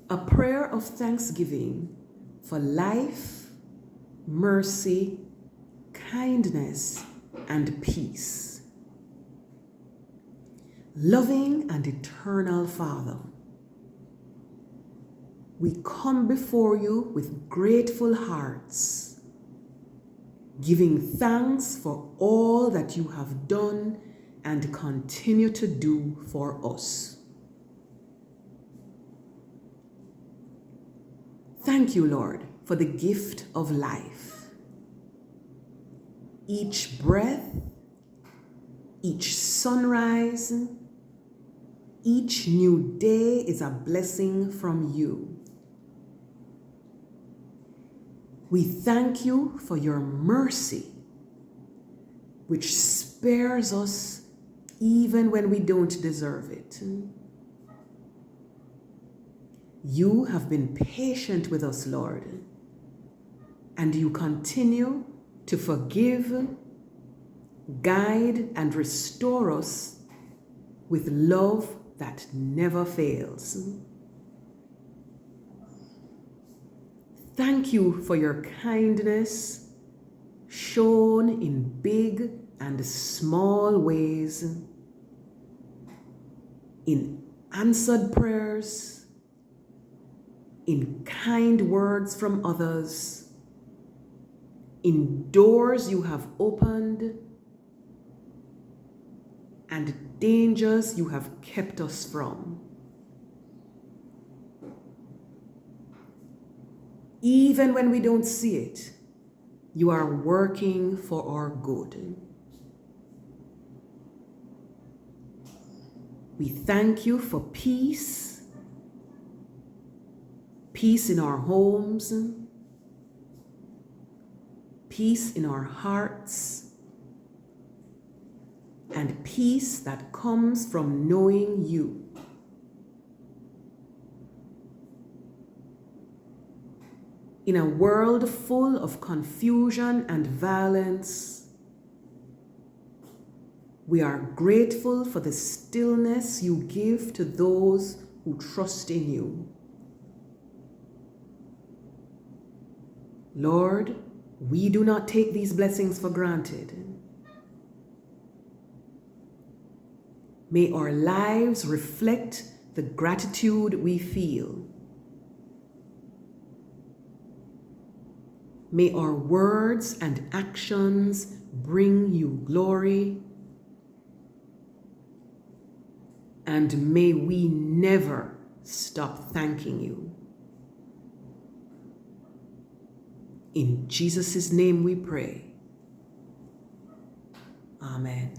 A prayer of thanksgiving for life, mercy, kindness, and peace. Loving and eternal Father, we come before you with grateful hearts, giving thanks for all that you have done and continue to do for us. Thank you, Lord, for the gift of life. Each breath, each sunrise, each new day is a blessing from you. We thank you for your mercy, which spares us even when we don't deserve it. You have been patient with us, Lord, and you continue to forgive, guide, and restore us with love that never fails. Thank you for your kindness shown in big and small ways, in answered prayers, in kind words from others, in doors you have opened, and dangers you have kept us from. Even when we don't see it, you are working for our good. We thank you for peace, peace in our homes, peace in our hearts, and peace that comes from knowing you. In a world full of confusion and violence, we are grateful for the stillness you give to those who trust in you. Lord, we do not take these blessings for granted. May our lives reflect the gratitude we feel. May our words and actions bring you glory, and may we never stop thanking you. In Jesus' name we pray. Amen.